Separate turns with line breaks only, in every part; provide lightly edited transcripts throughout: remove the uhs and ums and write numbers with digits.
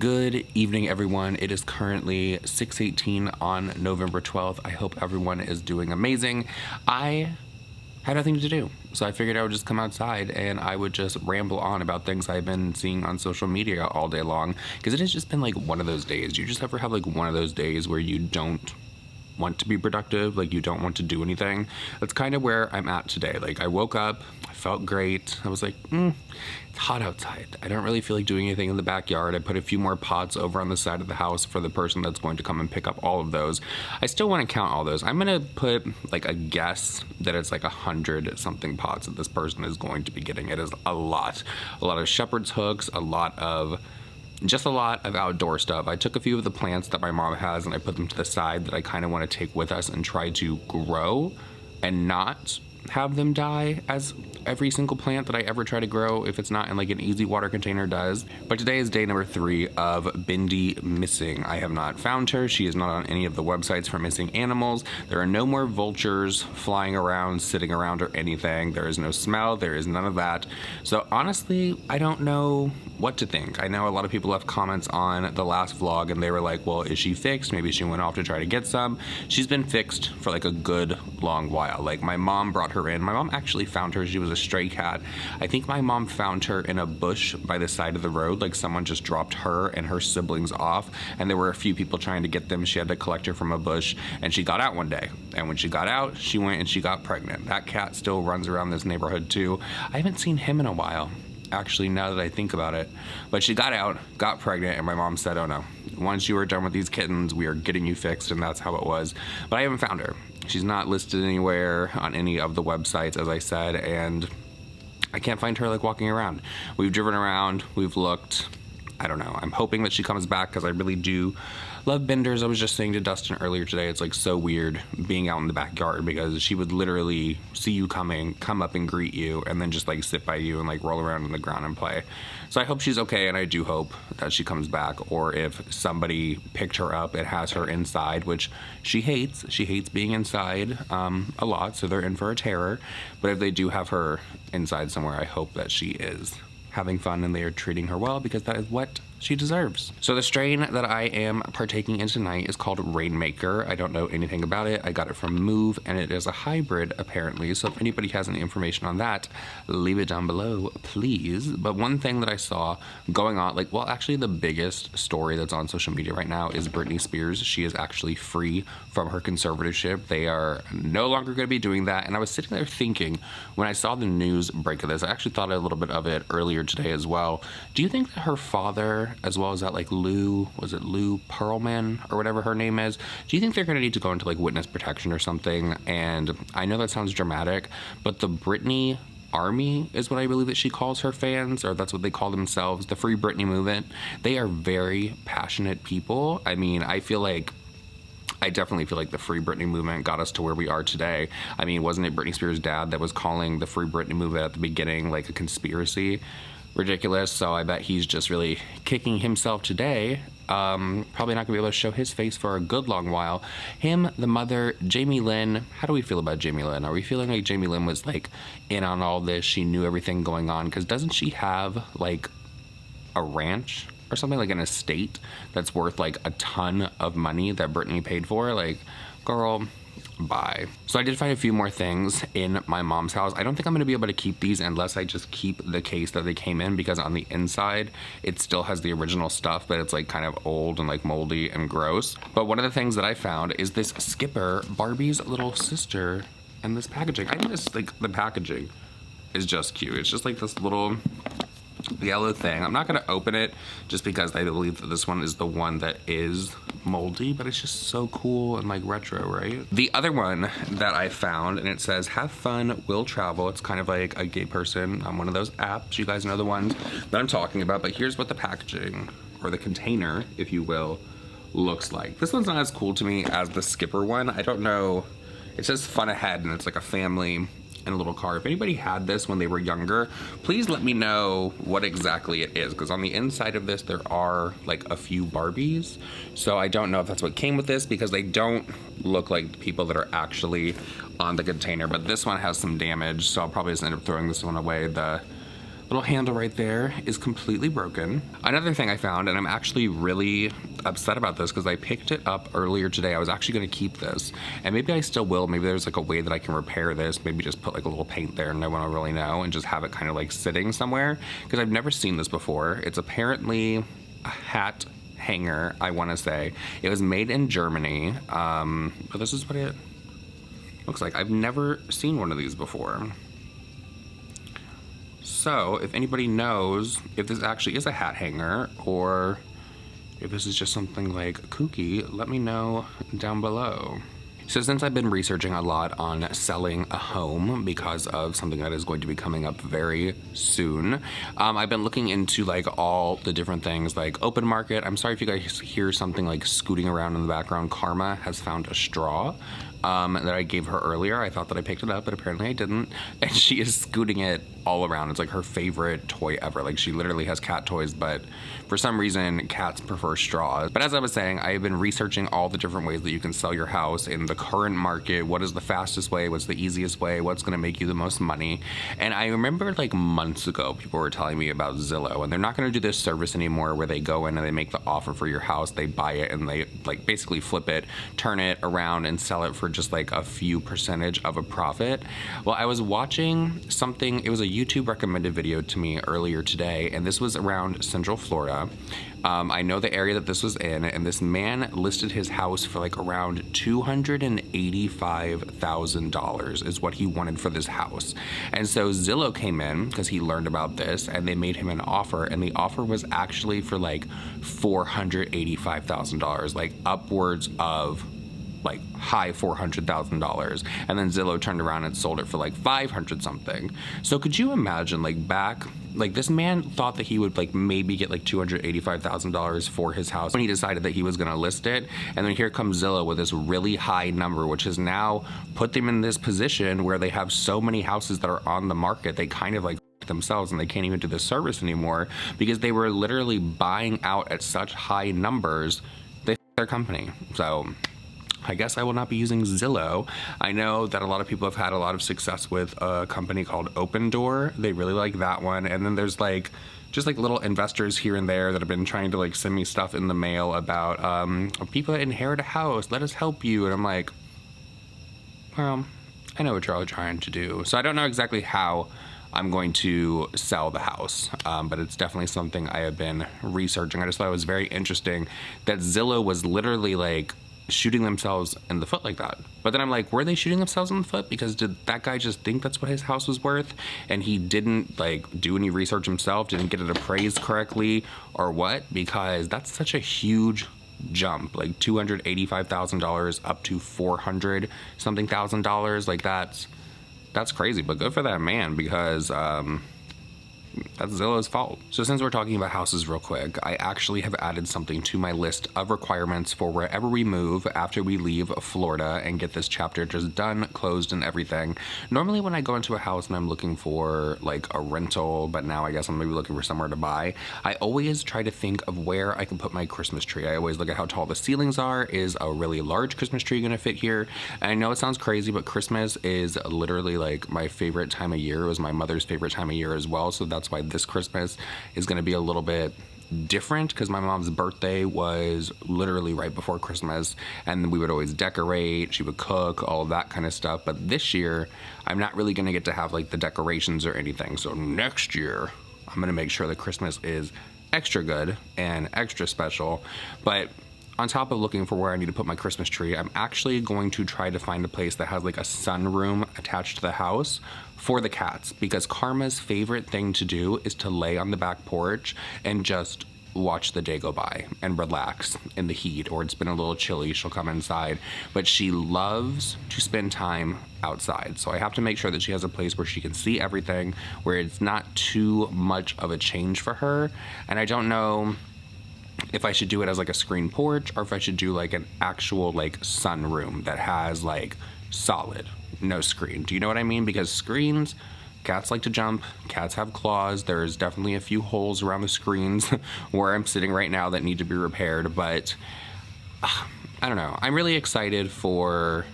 Good evening, everyone. It is currently 6:18 on November 12th. I hope everyone is doing amazing. I had nothing to do, so I figured I would just come outside and I would just ramble on about things I've been seeing on social media all day long, because it has just been like one of those days. You just ever have like one of those days where you don't want to be productive, like you don't want to do anything? That's kind of where I'm at today. Like, I woke up, I felt great. I was like, it's hot outside. I don't really feel like doing anything in the backyard. I put a few more pots over on the side of the house for the person that's going to come and pick up all of those. I still want to count all those. I'm gonna put like a guess that it's like 100 something pots that this person is going to be getting. It is a lot of shepherd's hooks, a lot of outdoor stuff. I took a few of the plants that my mom has and I put them to the side that I kind of want to take with us and try to grow and not have them die, as every single plant that I ever try to grow, if it's not in like an easy water container, does. But today is day number 3 of Bindi missing. I have not found her. She is not on any of the websites for missing animals. There are no more vultures flying around, sitting around, or anything. There is no smell. There is none of that. So honestly, I don't know what to think. I know a lot of people left comments on the last vlog and they were like, well, is she fixed? Maybe she went off to try to get some. She's been fixed for like a good long while. Like, my mom brought her in. My mom actually found her. She was a stray cat. I think my mom found her in a bush by the side of the road. Like, someone just dropped her and her siblings off, and there were a few people trying to get them. She had to collect her from a bush, and she got out one day. And when she got out, she went and she got pregnant. That cat still runs around this neighborhood too. I haven't seen him in a while, actually, now that I think about it. But she got out, got pregnant, and my mom said, oh no, once you are done with these kittens, we are getting you fixed. And that's how it was. But I haven't found her. She's not listed anywhere on any of the websites, as I said, and I can't find her like walking around. We've driven around, we've looked. I don't know. I'm hoping that she comes back because I really do love benders. I was just saying to Dustin earlier today, it's like so weird being out in the backyard, because she would literally see you coming, come up and greet you, and then just like sit by you and like roll around on the ground and play. So I hope she's okay, and I do hope that she comes back, or if somebody picked her up and has her inside, which she hates. She hates being inside a lot, so they're in for a terror. But if they do have her inside somewhere, I hope that she is having fun and they are treating her well, because that is what she deserves. So the strain that I am partaking in tonight is called Rainmaker. I don't know anything about it. I got it from Move, and it is a hybrid apparently. So if anybody has any information on that, leave it down below, please. But one thing that I saw going on, like, well, actually the biggest story that's on social media right now is Britney Spears. She is actually free from her conservatorship. They are no longer going to be doing that. And I was sitting there thinking, when I saw the news break of this, I actually thought a little bit of it earlier today as well. Do you think that her father, as well as that like Lou Pearlman or whatever her name is, do you think they're going to need to go into like witness protection or something? And I know that sounds dramatic, but the Britney Army is what I believe that she calls her fans, or that's what they call themselves, the Free Britney movement. They are very passionate people. I mean, I definitely feel like the Free Britney movement got us to where we are today. I mean, wasn't it Britney Spears' dad that was calling the Free Britney movement at the beginning like a conspiracy? Ridiculous. So I bet he's just really kicking himself today. Probably not gonna be able to show his face for a good long while. Him, the mother, Jamie Lynn. How do we feel about Jamie Lynn? Are we feeling like Jamie Lynn was like in on all this? She knew everything going on? Because doesn't she have like a ranch or something, like an estate that's worth like a ton of money that Britney paid for? Like, girl, bye. So I did find a few more things in my mom's house. I don't think I'm going to be able to keep these unless I just keep the case that they came in, because on the inside it still has the original stuff, but it's like kind of old and like moldy and gross. But one of the things that I found is this Skipper, Barbie's little sister, and this packaging. I think this, like, the packaging is just cute. It's just like this little yellow thing. I'm not going to open it just because I believe that this one is the one that is moldy, but it's just so cool and like retro, right? The other one that I found, and it says have fun, will travel. It's kind of like a gay person on one of those apps. You guys know the ones that I'm talking about. But here's what the packaging, or the container if you will, looks like. This one's not as cool to me as the Skipper one. I don't know. It says fun ahead, and it's like a family in a little car. If anybody had this when they were younger, please let me know what exactly it is, because on the inside of this there are like a few Barbies. So I don't know if that's what came with this, because they don't look like the people that are actually on the container. But this one has some damage, so I'll probably just end up throwing this one away. The little handle right there is completely broken. Another thing I found, and I'm actually really upset about this because I picked it up earlier today. I was actually going to keep this, and maybe I still will. Maybe there's like a way that I can repair this. Maybe just put like a little paint there and no one will really know, and just have it kind of like sitting somewhere, because I've never seen this before. It's apparently a hat hanger, I want to say. It was made in Germany, but this is what it looks like. I've never seen one of these before. So if anybody knows if this actually is a hat hanger or if this is just something like kooky, let me know down below. So since I've been researching a lot on selling a home because of something that is going to be coming up very soon, I've been looking into like all the different things like open market. I'm sorry if you guys hear something like scooting around in the background. Karma has found a straw that I gave her earlier. I thought that I picked it up, but apparently I didn't. And she is scooting it all around. It's like her favorite toy ever. Like she literally has cat toys, but for some reason cats prefer straws. But as I was saying, I have been researching all the different ways that you can sell your house in the current market. What is the fastest way? What's the easiest way? What's going to make you the most money? And I remember like months ago, people were telling me about Zillow, and they're not going to do this service anymore where they go in and they make the offer for your house. They buy it and they like basically flip it, turn it around and sell it for just like a few percentage of a profit. Well, I was watching something, it was a YouTube recommended video to me earlier today, and this was around Central Florida. I know the area that this was in, and this man listed his house for like around $285,000 is what he wanted for this house. And so Zillow came in because he learned about this, and they made him an offer, and the offer was actually for like $485,000, like upwards of like high $400,000, and then Zillow turned around and sold it for like 500 something. So could you imagine, like back, like this man thought that he would like maybe get like $285,000 for his house when he decided that he was going to list it, and then here comes Zillow with this really high number, which has now put them in this position where they have so many houses that are on the market, they kind of like themselves, and they can't even do this service anymore because they were literally buying out at such high numbers. They their company. So I guess I will not be using Zillow. I know that a lot of people have had a lot of success with a company called Open Door. They really like that one. And then there's like just like little investors here and there that have been trying to like send me stuff in the mail about people that inherit a house, let us help you. And I'm like, well, I know what you're all trying to do. So I don't know exactly how I'm going to sell the house, but it's definitely something I have been researching. I just thought it was very interesting that Zillow was literally like shooting themselves in the foot like that. But then I'm like, were they shooting themselves in the foot because did that guy just think that's what his house was worth and he didn't like do any research himself, didn't get it appraised correctly, or what? Because that's such a huge jump, like $285,000 up to $400 something thousand. Like that's crazy, but good for that man, because that's Zillow's fault. So since we're talking about houses real quick, I actually have added something to my list of requirements for wherever we move after we leave Florida and get this chapter just done, closed, and everything. Normally when I go into a house and I'm looking for like a rental, but now I guess I'm maybe looking for somewhere to buy, I always try to think of where I can put my Christmas tree. I always look at how tall the ceilings are. Is a really large Christmas tree gonna fit here? And I know it sounds crazy, but Christmas is literally like my favorite time of year. It was my mother's favorite time of year as well, so that's why this Christmas is going to be a little bit different, because my mom's birthday was literally right before Christmas, and we would always decorate, she would cook, all of that kind of stuff. But this year I'm not really going to get to have like the decorations or anything, so next year I'm going to make sure that Christmas is extra good and extra special. But on top of looking for where I need to put my Christmas tree, I'm actually going to try to find a place that has like a sunroom attached to the house for the cats, because Karma's favorite thing to do is to lay on the back porch and just watch the day go by and relax in the heat, or it's been a little chilly, she'll come inside, but she loves to spend time outside. So I have to make sure that she has a place where she can see everything, where it's not too much of a change for her. And I don't know if I should do it as like a screen porch, or if I should do like an actual like sunroom that has like solid, no screen. Do you know what I mean? Because screens, cats like to jump, cats have claws. There's definitely a few holes around the screens where I'm sitting right now that need to be repaired, but I don't know. I'm really excited for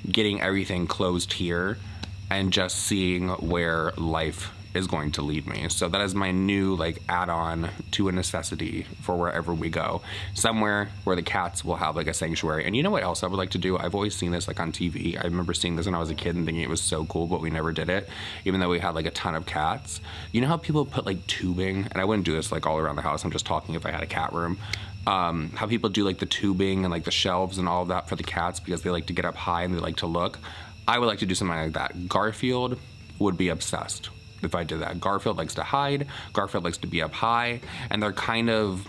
getting everything closed here and just seeing where life is going to lead me. So that is my new like add-on to a necessity for wherever we go, somewhere where the cats will have like a sanctuary. And you know what else I would like to do? I've always seen this like on TV. I remember seeing this when I was a kid and thinking it was so cool, but we never did it, even though we had like a ton of cats. You know how people put like tubing, and I wouldn't do this like all around the house, I'm just talking if I had a cat room, how people do like the tubing and like the shelves and all of that for the cats because they like to get up high and they like to look. I would like to do something like that. Garfield would be obsessed if I did that. Garfield likes to hide, Garfield likes to be up high, and they're kind of,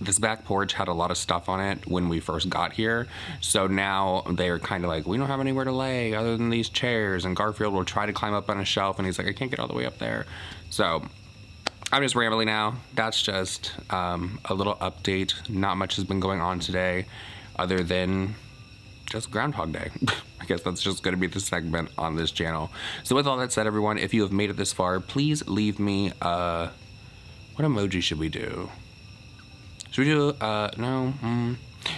this back porch had a lot of stuff on it when we first got here, so now they're kind of like, we don't have anywhere to lay other than these chairs, and Garfield will try to climb up on a shelf and he's like, I can't get all the way up there. So I'm just rambling now. That's just a little update. Not much has been going on today other than just Groundhog Day. I guess that's just going to be the segment on this channel. So with all that said, everyone, if you have made it this far, please leave me what emoji should we do? Should we do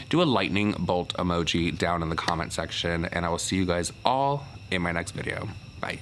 do a lightning bolt emoji down in the comment section, and I will see you guys all in my next video. Bye.